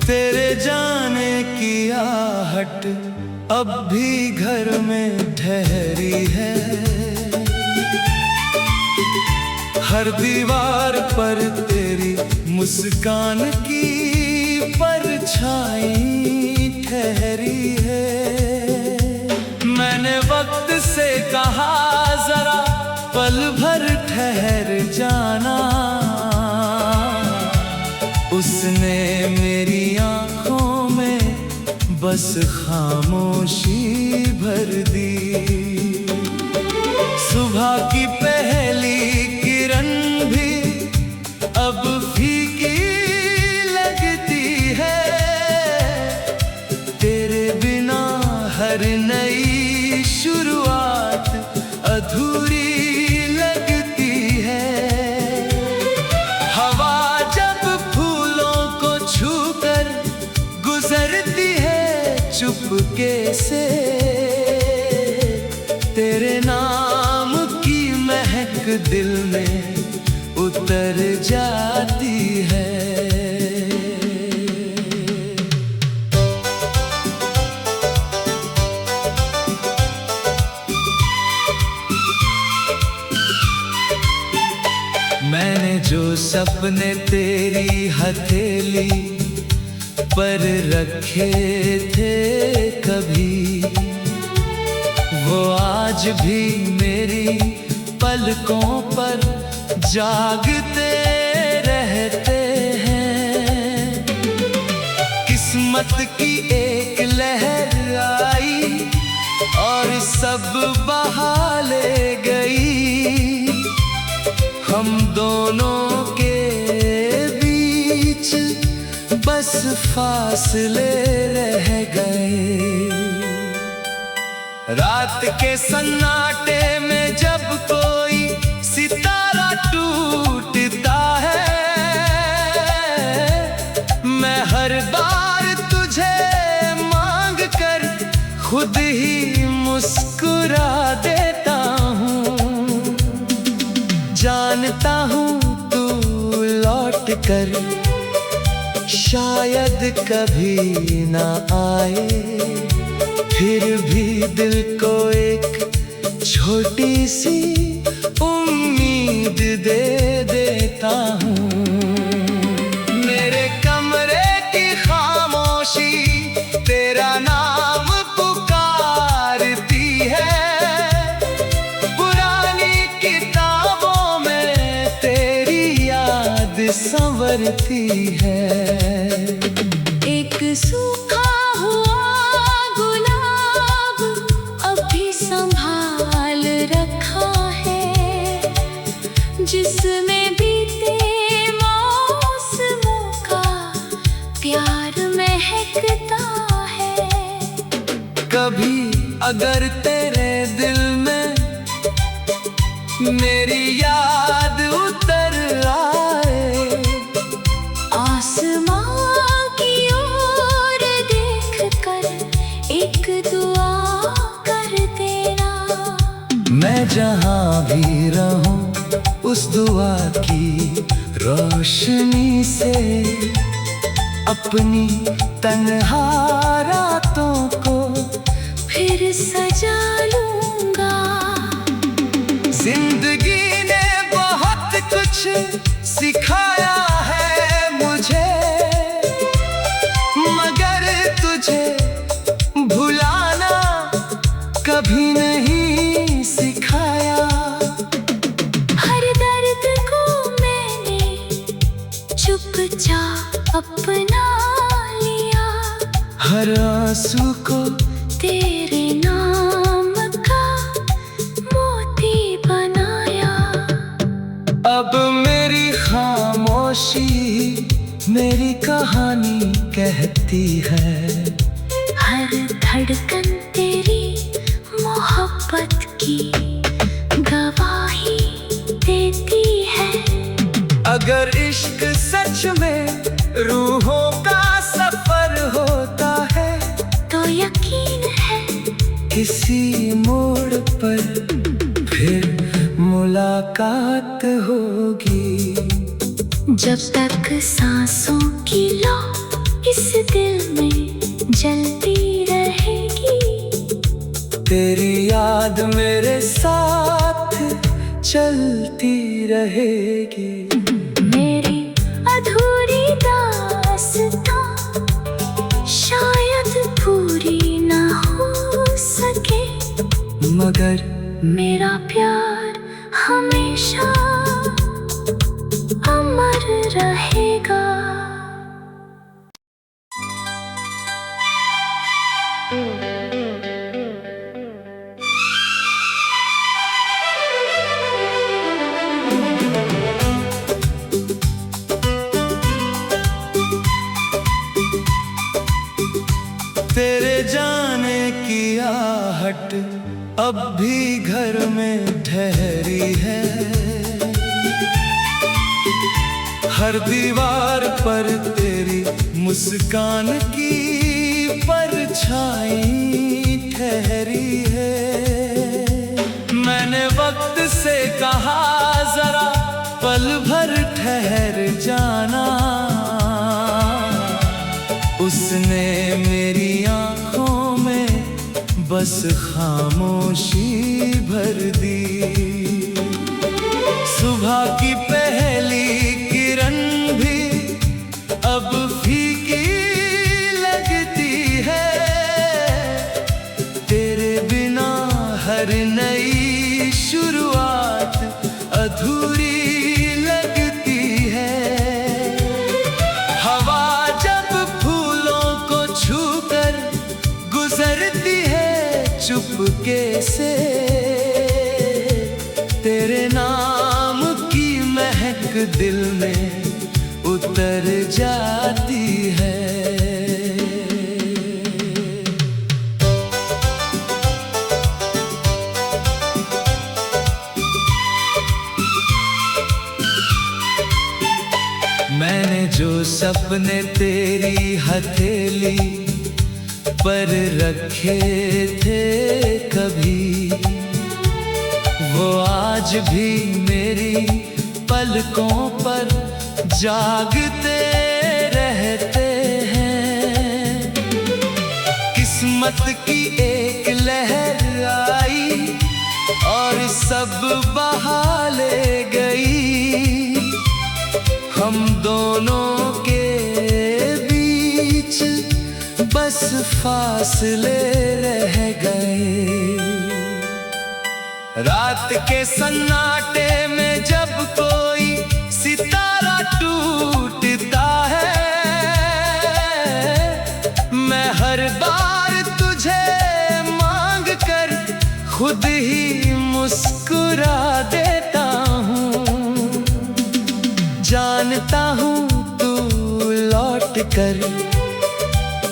तेरे जाने की आहट अब भी घर में ठहरी है। हर दीवार पर तेरी मुस्कान की परछाई ठहरी है। मैंने वक्त से कहा जरा पल भर ठहर जाना, उसने मेरी आंखों में बस खामोशी भर दी। सुबह की पहली किरण भी अब फीकी लगती है। तेरे बिना हर नई शुरुआत अधूरी लगती है। हवा जब फूलों को छूकर गुजरती है चुपके से, तेरे नाम की महक दिल में उतर जाती है। मैंने जो सपने तेरी हथेली पर रखे थे कभी, वो आज भी मेरी पलकों पर जागते रहते हैं। किस्मत की एक लहर आई और सब बहा ले गई। हम दोनों के बीच बस फासले रह गए। रात के सन्नाटे में जब कोई सितारा टूटता है, मैं हर बार तुझे मांग कर खुद ही मुस्कुरा देता हूँ। जानता हूँ तू लौट कर शायद कभी ना आए, फिर भी दिल को एक छोटी सी उम्मीद दे देता हूँ। मेरे कमरे की खामोशी तेरा नाम पुकारती है। पुरानी किताबों में तेरी याद संवरती है। एक सूखा जिसमें बीते मौसमों का प्यार महकता है। कभी अगर तेरे दिल में मेरी याद उतर आए, आसमां की ओर देखकर एक दुआ कर देना। मैं जहाँ भी रहूं उस दुआ की रोशनी से अपनी तन्हा रातों को फिर सजा लूंगा। जिंदगी ने बहुत कुछ सिखाया है मुझे, मगर तुझे भुलाना कभी नहीं सिखाया। चुपचाप अपना लिया, हर आंसू को तेरे नाम का मोती बनाया। अब मेरी खामोशी मेरी कहानी कहती है। हर धड़कन तेरी मोहब्बत की गवाही देती है। अगर इश्क सच में रूहों का सफर हो किसी मोड़ पर फिर मुलाकात होगी। जब तक सांसों की लौ इस दिल में जलती रहेगी, तेरी याद मेरे साथ चलती रहेगी। मेरी अधूरी दास्तां शायद पूरी ना हो सके, मगर मेरा प्यार हमेशा अमर रहेगा। तेरे जाने की आहट अब भी घर में ठहरी है। हर दीवार पर तेरी मुस्कान की परछाई ठहरी है। मैंने वक्त से कहा जरा पल भर ठहर जाना, उसने मेरी आंखों में बस खामोशी भर दी। सुबह की पहली किरण भी अब फीकी लगती है। तेरे बिना हर नई शुरुआत अधूरी लगती है। हवा जब फूलों को छूकर गुजरती है चुपके से, तेरे नाम की महक दिल में उतर जाती है। मैंने जो सपने तेरी हथेली पर रखे थे कभी, वो आज भी मेरी पलकों पर जागते रहते हैं। किस्मत की एक लहर आई और सब बहा ले गई। हम दोनों के बीच बस फासले रह गए। रात के सन्नाटे में जब कोई सितारा टूटता है, मैं हर बार तुझे मांग कर खुद ही मुस्कुरा देता हूँ। जानता हूँ तू लौट कर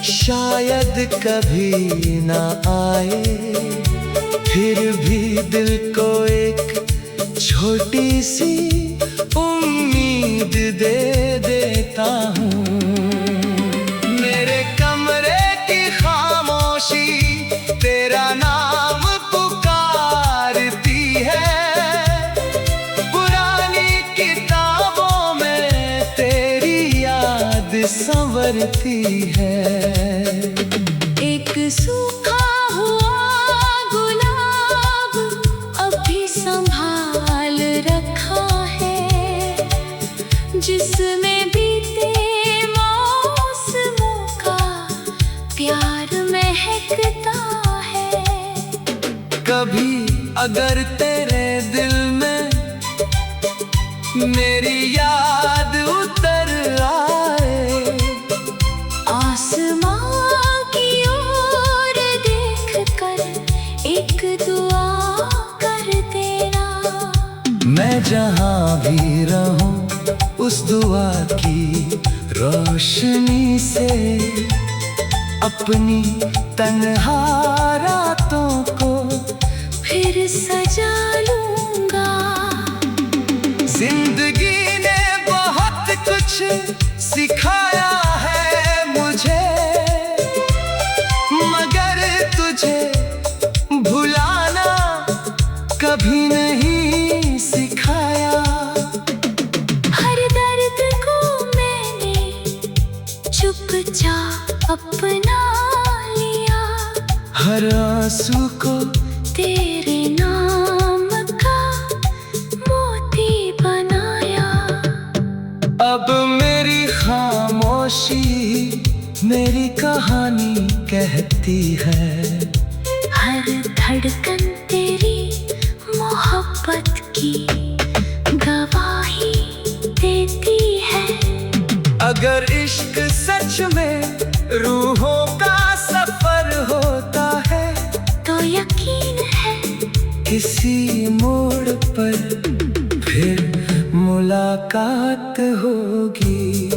शायद कभी ना आए, फिर भी दिल को एक छोटी सी उम्मीद दे देता हूँ। मेरे कमरे की खामोशी तेरा नाम पुकारती है। पुरानी किताबों में तेरी याद संवरती है। एक सूखा हुआ गुलाब अभी संभाल रखा है, जिसमें बीते मौसमों का प्यार महकता है। कभी अगर तेरे दिल में मेरी याद उतर आए, आसमां की ओर देखकर एक दुआ कर देना। मैं जहाँ भी रहूं उस दुआ की रोशनी से अपनी तन्हा रातों को फिर सजा लूंगा। जिंदगी ने बहुत कुछ सिखाया है मुझे, मगर तुझे जा अपना लिया, हर आंसू को तेरे नाम का मोती बनाया। अब मेरी खामोशी मेरी कहानी कहती है, हर धड़कन तेरी मोहब्बत की गवाही देती है। अगर इश्क सच में रूहों का सफर होता है, तो यकीन है किसी मोड़ पर फिर मुलाकात होगी।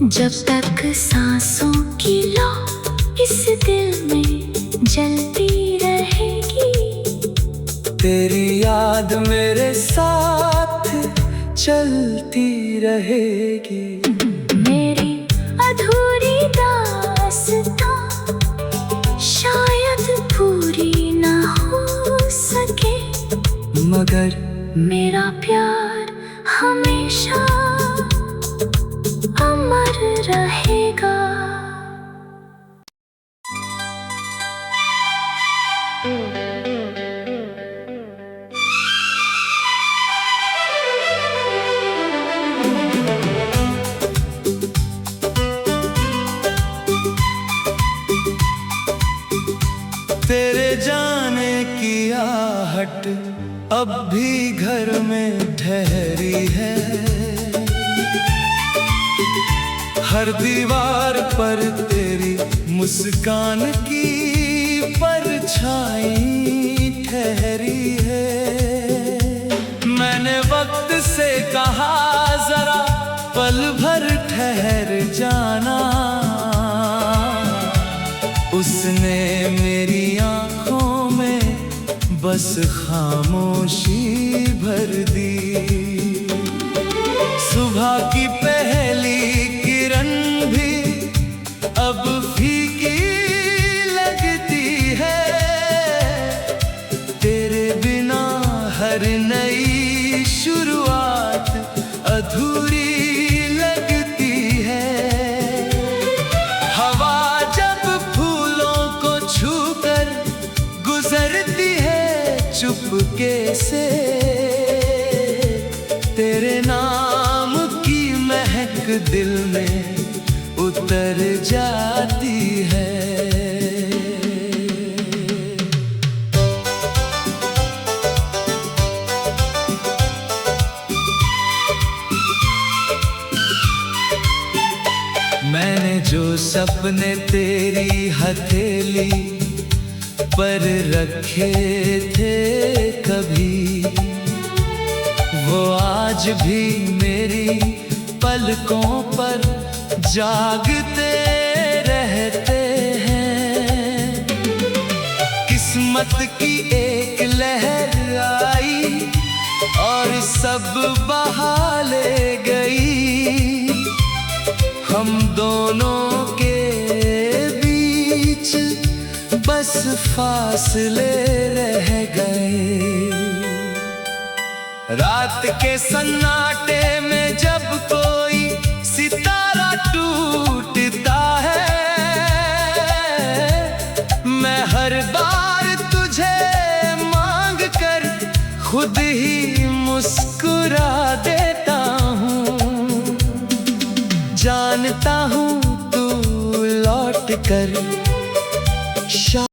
जब तक सांसों की लौ इस दिल में जलती रहेगी, तेरी याद मेरे साथ चलती रहेगी। मेरी अधूरी दास्तां शायद पूरी ना हो सके, मगर मेरा प्यार हमेशा अमर रहेगा। तेरे जाने की आहट अब भी घर में ठहरी है, हर दीवार पर तेरी मुस्कान की परछाई ठहरी है। मैंने वक्त से कहा जरा पल भर ठहर जाना, उसने मेरी आंखों में बस खामोशी भर दी। सुबह की पहली किरण भी अब फीकी लगती है, तेरे बिना हर नई शुरुआत अधूरी लगती है। हवा जब फूलों को छूकर गुजरती है चुपके से, तेरे नाम की महक दिल में उतर जाती है। मैंने जो सपने तेरी हथेली पर रखे थे कभी, वो आज भी मेरी पलकों पर जागते रहते हैं। किस्मत की एक लहर आई और सब बहा ले गई, हम दोनों के बीच बस फासले रह गए। रात के सन्नाटे में जब कोई सितारा टूटता है, मैं हर बार तुझे मांग कर खुद ही मुस्कुरा देता हूँ। जानता हूँ तू लौट कर